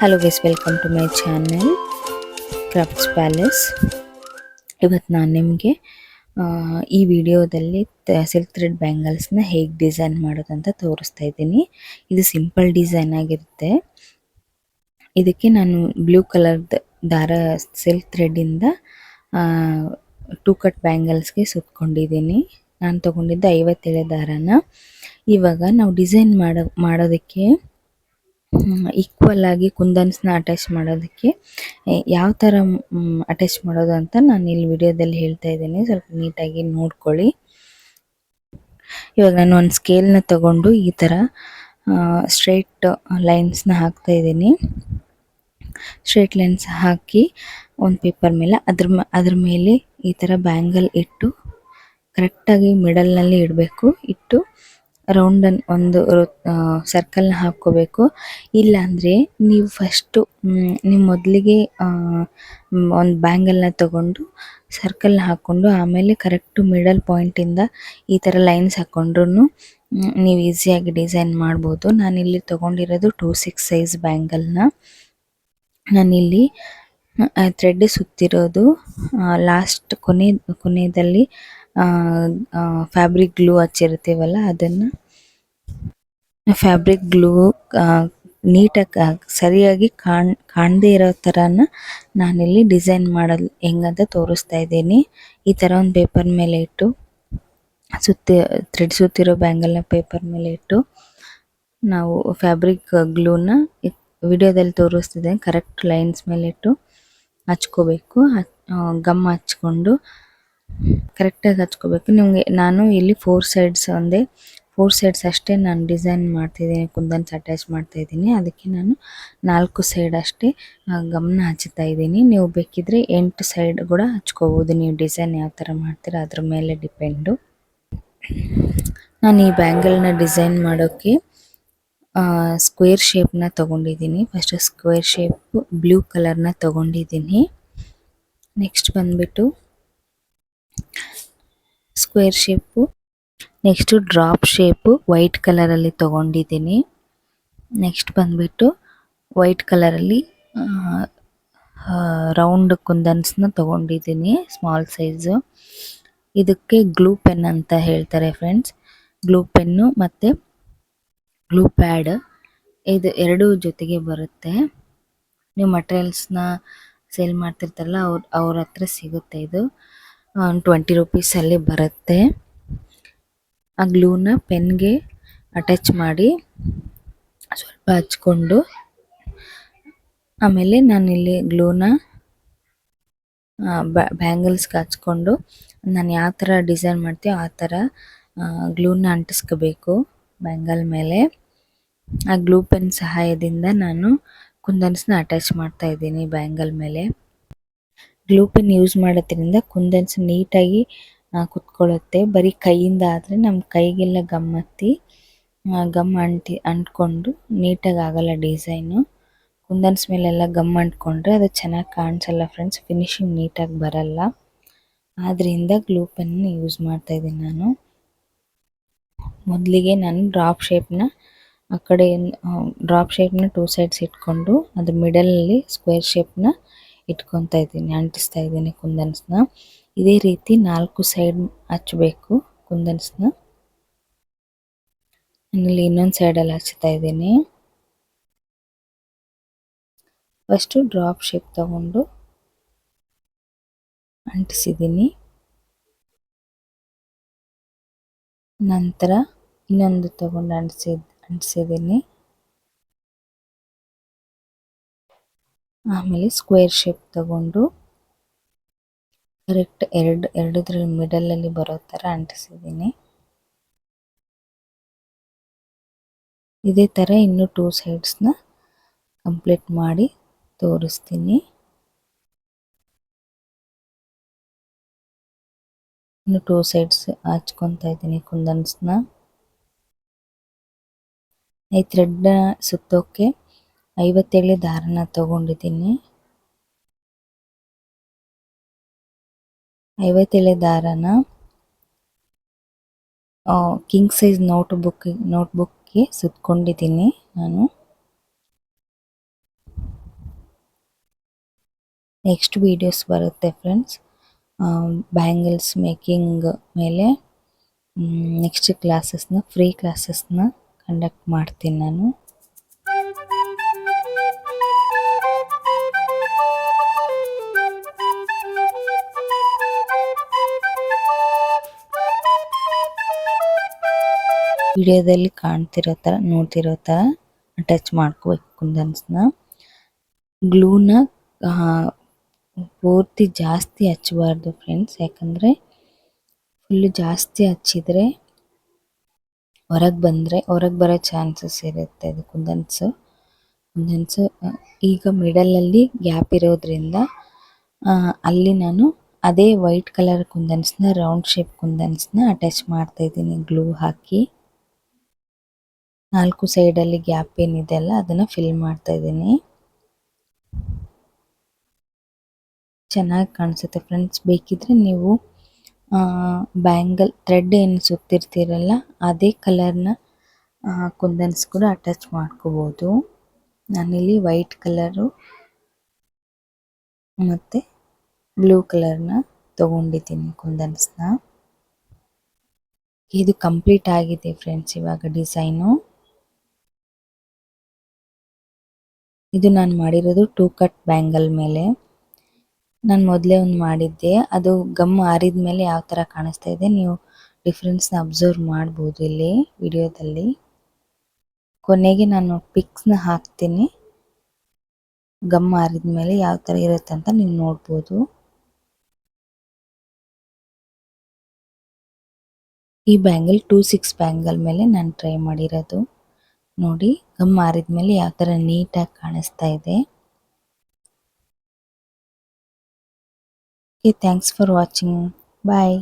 Hello guys, welcome to my channel crafts palace. ಇವತ್ತು ನಾನು ನಿಮಗೆ ಈ ವಿಡಿಯೋದಲ್ಲಿ ಸಿಲ್ಕ್ ಥ್ರೆಡ್ ಬ್ಯಾಂಗಲ್ಸ್ನ ಹೇಗೆ ಡಿಸೈನ್ ಮಾಡೋದಂತ ತೋರಿಸ್ತಾ ಇದ್ದೀನಿ. ಇದು ಸಿಂಪಲ್ ಡಿಸೈನ್ ಆಗಿರುತ್ತೆ. ಇದಕ್ಕೆ ನಾನು ಬ್ಲೂ ಕಲರ್ದು ದಾರ ಸಿಲ್ಕ್ ಥ್ರೆಡ್ಡಿಂದ 2 ಕಟ್ ಬ್ಯಾಂಗಲ್ಸ್ಗೆ ಸುತ್ಕೊಂಡಿದ್ದೀನಿ. ನಾನು ತೊಗೊಂಡಿದ್ದು 57 ದಾರನ. ಇವಾಗ ನಾವು ಡಿಸೈನ್ ಮಾಡೋದಕ್ಕೆ ಈಕ್ವಲ್ ಆಗಿ ಕುಂದನ್ಸ್ನ ಅಟ್ಯಾಚ್ ಮಾಡೋದಕ್ಕೆ ಯಾವ ಥರ ಅಟ್ಯಾಚ್ ಮಾಡೋದು ಅಂತ ನಾನು ಇಲ್ಲಿ ವಿಡಿಯೋದಲ್ಲಿ ಹೇಳ್ತಾ ಇದ್ದೀನಿ. ಸ್ವಲ್ಪ ನೀಟಾಗಿ ನೋಡ್ಕೊಳ್ಳಿ. ಇವಾಗ ನಾನು ಒಂದು ಸ್ಕೇಲ್ನ ತಗೊಂಡು ಈ ಥರ ಸ್ಟ್ರೈಟ್ ಲೈನ್ಸ್ನ ಹಾಕ್ತಾ ಇದ್ದೀನಿ. ಸ್ಟ್ರೈಟ್ ಲೈನ್ಸ್ ಹಾಕಿ ಒಂದು ಪೇಪರ್ ಮೇಲೆ ಅದ್ರ ಮೇಲೆ ಈ ಥರ ಬ್ಯಾಂಗಲ್ ಇಟ್ಟು ಕರೆಕ್ಟಾಗಿ ಮಿಡಲ್ನಲ್ಲಿ ಇಡಬೇಕು. ಇಟ್ಟು ರೌಂಡನ್ನು ಒಂದು ಸರ್ಕಲ್ನ ಹಾಕ್ಕೋಬೇಕು. ಇಲ್ಲಾಂದರೆ ನೀವು ಫಸ್ಟು ನೀವು ಮೊದಲಿಗೆ ಒಂದು ಬ್ಯಾಂಗಲ್ನ ತಗೊಂಡು ಸರ್ಕಲ್ನ ಹಾಕ್ಕೊಂಡು ಆಮೇಲೆ ಕರೆಕ್ಟು ಮಿಡಲ್ ಪಾಯಿಂಟಿಂದ ಈ ಥರ ಲೈನ್ಸ್ ಹಾಕ್ಕೊಂಡ್ರೂ ನೀವು ಈಸಿಯಾಗಿ ಡಿಸೈನ್ ಮಾಡ್ಬೋದು. ನಾನಿಲ್ಲಿ ತೊಗೊಂಡಿರೋದು 2/6 ಸೈಜ್ ಬ್ಯಾಂಗಲ್ನ. ನಾನಿಲ್ಲಿ ಥ್ರೆಡ್ ಸುತ್ತಿರೋದು ಲಾಸ್ಟ್ ಕೊನೆಯಲ್ಲಿ ಫ್ಯಾಬ್ರಿಕ್ ಗ್ಲೂ ಹಚ್ಚಿರ್ತೀವಲ್ಲ ಅದನ್ನು ಫ್ಯಾಬ್ರಿಕ್ ಗ್ಲೂ ನೀಟಾಗಿ ಸರಿಯಾಗಿ ಕಾಣದೇ ಇರೋ ಥರನ ನಾನಿಲ್ಲಿ ಡಿಸೈನ್ ಮಾಡೋದು ಹೆಂಗಂತ ತೋರಿಸ್ತಾ ಇದ್ದೀನಿ. ಈ ಥರ ಒಂದು ಪೇಪರ್ ಮೇಲೆ ಇಟ್ಟು ಥ್ರೆಡ್ ಸುತ್ತಿರೋ ಬ್ಯಾಂಗಲ್ನ ಪೇಪರ್ ಮೇಲೆ ಇಟ್ಟು ನಾವು ಫ್ಯಾಬ್ರಿಕ್ ಗ್ಲೂನ ವಿಡಿಯೋದಲ್ಲಿ ತೋರಿಸ್ತಿದ್ದೆ ಕರೆಕ್ಟ್ ಲೈನ್ಸ್ ಮೇಲೆ ಇಟ್ಟು ಹಚ್ಕೋಬೇಕು. ಗಮ್ ಹಚ್ಕೊಂಡು ಕರೆಕ್ಟಾಗಿ ಹಚ್ಕೋಬೇಕು. ನಿಮಗೆ ನಾನು ಇಲ್ಲಿ 4 ಸೈಡ್ಸ್ ಅಷ್ಟೇ ನಾನು ಡಿಸೈನ್ ಮಾಡ್ತಿದ್ದೀನಿ, ಕುಂದನ್ಸ್ ಅಟ್ಯಾಚ್ ಮಾಡ್ತಾ ಇದ್ದೀನಿ. ಅದಕ್ಕೆ ನಾನು 4 ಸೈಡ್ ಅಷ್ಟೇ ಗಮ್ನ ಹಚ್ತಾ ಇದ್ದೀನಿ. ನೀವು ಬೇಕಿದ್ರೆ 8 ಸೈಡ್ ಕೂಡ ಹಚ್ಕೋಬೋದು. ನೀವು ಡಿಸೈನ್ ಯಾವ ಥರ ಮಾಡ್ತೀರ ಅದ್ರ ಮೇಲೆ ಡಿಪೆಂಡು. ನಾನು ಈ ಬ್ಯಾಂಗಲ್ನ ಡಿಸೈನ್ ಮಾಡೋಕ್ಕೆ ಸ್ಕ್ವೇರ್ ಶೇಪ್ನ ತೊಗೊಂಡಿದ್ದೀನಿ. ಫಸ್ಟ್ ಸ್ಕ್ವೇರ್ ಶೇಪ್ ಬ್ಲೂ ಕಲರ್ನ ತೊಗೊಂಡಿದ್ದೀನಿ. ನೆಕ್ಸ್ಟ್ ಬಂದ್ಬಿಟ್ಟು square shape, next drop shape white ಕಲರಲ್ಲಿ ತೊಗೊಂಡಿದ್ದೀನಿ. ನೆಕ್ಸ್ಟ್ ಬಂದ್ಬಿಟ್ಟು ವೈಟ್ ಕಲರಲ್ಲಿ ರೌಂಡ್ ಕುಂದನ್ಸ್ನ ತೊಗೊಂಡಿದ್ದೀನಿ, ಸ್ಮಾಲ್ ಸೈಜು. ಇದಕ್ಕೆ ಗ್ಲೂ ಪೆನ್ ಅಂತ ಹೇಳ್ತಾರೆ ಫ್ರೆಂಡ್ಸ್. ಗ್ಲೂ ಪೆನ್ನು ಮತ್ತು ಗ್ಲೂ ಪ್ಯಾಡ್ ಇದು ಎರಡೂ ಜೊತೆಗೆ ಬರುತ್ತೆ. ನೀವು ಮಟೀರಿಯಲ್ಸ್ನ ಸೇಲ್ ಮಾಡ್ತಿರ್ತಾರಲ್ಲ ಅವ್ರ ಹತ್ರ ಸಿಗುತ್ತೆ. ಇದು 20 ರೂಪೀಸಲ್ಲಿ ಬರುತ್ತೆ. ಆ ಗ್ಲೂನ ಪೆನ್ಗೆ ಅಟ್ಯಾಚ್ ಮಾಡಿ ಸ್ವಲ್ಪ ಹಚ್ಕೊಂಡು ಆಮೇಲೆ ನಾನಿಲ್ಲಿ ಗ್ಲೂನ ಬ್ಯಾಂಗಲ್ಸ್ಗೆ ಹಚ್ಕೊಂಡು ನಾನು ಯಾವ ಥರ ಡಿಸೈನ್ ಮಾಡ್ತೀವೋ ಆ ಥರ ಗ್ಲೂನ ಅಂಟಿಸ್ಕೋಬೇಕು ಬ್ಯಾಂಗಲ್ ಮೇಲೆ. ಆ ಗ್ಲೂ ಪೆನ್ ಸಹಾಯದಿಂದ ನಾನು ಕುಂದನ್ಸ್ನ ಅಟ್ಯಾಚ್ ಮಾಡ್ತಾ ಇದ್ದೀನಿ ಬ್ಯಾಂಗಲ್ ಮೇಲೆ. ಗ್ಲೂ ಪೆನ್ ಯೂಸ್ ಮಾಡೋದ್ರಿಂದ ಕುಂದನ್ಸ್ ನೀಟಾಗಿ ಕುತ್ಕೊಳ್ಳುತ್ತೆ. ಬರೀ ಕೈಯಿಂದ ಆದರೆ ನಮ್ಮ ಕೈಗೆಲ್ಲ ಗಮ್ ಅಂಟ್ಕೊಂಡು ನೀಟಾಗಿ ಆಗಲ್ಲ ಡಿಸೈನು. ಕುಂದನ್ಸ್ ಮೇಲೆಲ್ಲ ಗಮ್ ಅಂಟ್ಕೊಂಡ್ರೆ ಅದು ಚೆನ್ನಾಗಿ ಕಾಣಿಸಲ್ಲ ಫ್ರೆಂಡ್ಸ್, ಫಿನಿಶಿಂಗ್ ನೀಟಾಗಿ ಬರಲ್ಲ. ಆದ್ದರಿಂದ ಗ್ಲೂ ಪೆನ್ ಯೂಸ್ ಮಾಡ್ತಾ ಇದ್ದೀನಿ ನಾನು. ಮೊದಲಿಗೆ ನಾನು ಡ್ರಾಪ್ ಶೇಪ್ನ 2 ಸೈಡ್ಸ್ ಇಟ್ಕೊಂಡು ಅದ್ರ ಮಿಡಲಲ್ಲಿ ಸ್ಕ್ವೇರ್ ಶೇಪ್ನ ಇಟ್ಕೊತಾ ಇದ್ದೀನಿ, ಅಂಟಿಸ್ತಾ ಇದ್ದೀನಿ ಕುಂದನ್ಸ್ನ. ಇದೇ ರೀತಿ 4 ಸೈಡ್ ಹಚ್ಚಬೇಕು ಕುಂದನ್ಸ್ನ. ನಾನಿಲ್ಲಿ ಇನ್ನೊಂದು ಸೈಡಲ್ಲಿ ಹಚ್ತಾ ಇದ್ದೀನಿ. ಫಸ್ಟು ಡ್ರಾಪ್ ಶೇಪ್ ತಗೊಂಡು ಅಂಟಿಸಿದ್ದೀನಿ. ನಂತರ ಇನ್ನೊಂದು ತಗೊಂಡು ಅಂಟಿಸಿದ್ದೀನಿ. ಆಮೇಲೆ ಸ್ಕ್ವೇರ್ ಶೇಪ್ ತಗೊಂಡು ಕರೆಕ್ಟ್ ಎರಡರಲ್ಲಿ ಮಿಡಲಲ್ಲಿ ಬರೋ ಥರ ಅಂಟಿಸಿದ್ದೀನಿ. ಇದೇ ಥರ ಇನ್ನೂ 2 ಸೈಡ್ಸ್ನ ಕಂಪ್ಲೀಟ್ ಮಾಡಿ ತೋರಿಸ್ತೀನಿ. ಇನ್ನು 2 ಸೈಡ್ಸ್ ಹಚ್ಕೊತಾ ಇದ್ದೀನಿ ಕುಂದನ್ಸ್ನ. ಈ ಥ್ರೆಡ್ನ ಸುತ್ತೋಕ್ಕೆ 57 ದಾರನ ತಗೊಂಡಿದ್ದೀನಿ. 57 ದಾರನ ಕಿಂಗ್ ಸೈಜ್ ನೋಟ್ಬುಕ್ಗೆ ಸುತ್ಕೊಂಡಿದ್ದೀನಿ ನಾನು. ನೆಕ್ಸ್ಟ್ ವೀಡಿಯೋಸ್ ಬರುತ್ತೆ ಫ್ರೆಂಡ್ಸ್. ಬ್ಯಾಂಗಲ್ಸ್ ಮೇಕಿಂಗ್ ಮೇಲೆ ನೆಕ್ಸ್ಟ್ ಫ್ರೀ ಕ್ಲಾಸಸ್ನ ಕಂಡಕ್ಟ್ ಮಾಡ್ತೀನಿ ನಾನು. ವಿಡಿಯೋದಲ್ಲಿ ಕಾಣ್ತಿರೋ ಥರ ನೋಡ್ತಿರೋ ಥರ ಟಚ್ ಮಾಡ್ಕೋಬೇಕು ಕುಂದನ್ಸ್ನ. ಗ್ಲೂನ ಪೂರ್ತಿ ಜಾಸ್ತಿ ಹಚ್ಚಬಾರ್ದು ಫ್ರೆಂಡ್ಸ್, ಯಾಕಂದರೆ ಫುಲ್ಲು ಜಾಸ್ತಿ ಹಚ್ಚಿದರೆ ಹೊರಗೆ ಬರೋ ಚಾನ್ಸಸ್ ಇರುತ್ತೆ. ಅದು ಕುಂದನ್ಸು ಈಗ ಮಿಡಲಲ್ಲಿ ಗ್ಯಾಪ್ ಇರೋದ್ರಿಂದ ಅಲ್ಲಿ ನಾನು ಅದೇ ವೈಟ್ ಕಲರ್ ಕುಂದನ್ಸ್ನ, ರೌಂಡ್ ಶೇಪ್ ಕುಂದನ್ಸ್ನ ಅಟ್ಯಾಚ್ ಮಾಡ್ತಾ ಇದ್ದೀನಿ ಗ್ಲೂ ಹಾಕಿ. 4 ಸೈಡಲ್ಲಿ ಗ್ಯಾಪ್ ಏನಿದೆ ಅಲ್ಲ ಅದನ್ನು ಫಿಲ್ ಮಾಡ್ತಾ ಇದ್ದೀನಿ. ಚೆನ್ನಾಗಿ ಕಾಣಿಸುತ್ತೆ ಫ್ರೆಂಡ್ಸ್. ಬೇಕಿದ್ರೆ ನೀವು ಬ್ಯಾಂಗಲ್ ಥ್ರೆಡ್ ಏನು ಸುತ್ತಿರ್ತೀರಲ್ಲ ಅದೇ ಕಲರ್ನ ಕುಂದನ್ಸ್ ಕೂಡ ಅಟ್ಯಾಚ್ ಮಾಡ್ಕೋಬೋದು. ನಾನಿಲ್ಲಿ ವೈಟ್ ಕಲರು ಮತ್ತು ಬ್ಲೂ ಕಲರ್ನ ತಗೊಂಡಿದ್ದೀನಿ ಕುಂದನ್ಸ್ನ. ಇದು ಕಂಪ್ಲೀಟ್ ಆಗಿದೆ ಫ್ರೆಂಡ್ಸ್. ಇವಾಗ ಡಿಸೈನು ಇದು ನಾನು ಮಾಡಿರೋದು 2 ಕಟ್ ಬ್ಯಾಂಗಲ್ ಮೇಲೆ. ನಾನು ಮೊದಲೇ ಒಂದು ಮಾಡಿದ್ದೆ, ಅದು ಗಮ್ ಆರಿದ ಮೇಲೆ ಯಾವ ಥರ ಕಾಣಿಸ್ತಾ ಇದೆ ನೀವು ಡಿಫ್ರೆನ್ಸ್ನ ಅಬ್ಸರ್ವ್ ಮಾಡ್ಬೋದು ಇಲ್ಲಿ ವಿಡಿಯೋದಲ್ಲಿ. ಕೊನೆಗೆ ನಾನು ಪಿಕ್ಸ್ನ ಹಾಕ್ತೀನಿ, ಗಮ್ ಆರಿದ ಮೇಲೆ ಯಾವ ಥರ ಇರುತ್ತೆ ಅಂತ ನೀವು ನೋಡ್ಬೋದು. ಈ ಬ್ಯಾಂಗಲ್ 2-6 ಬ್ಯಾಂಗಲ್ ಮೇಲೆ ನಾನು ಟ್ರೈ ಮಾಡಿರೋದು. ನೋಡಿ ಗಮ್ ಆರಿದ ಮೇಲೆ ಯಾವ ಥರ ನೀಟಾಗಿ ಕಾಣಿಸ್ತಾ ಇದೆ. Okay, thanks for watching. Bye.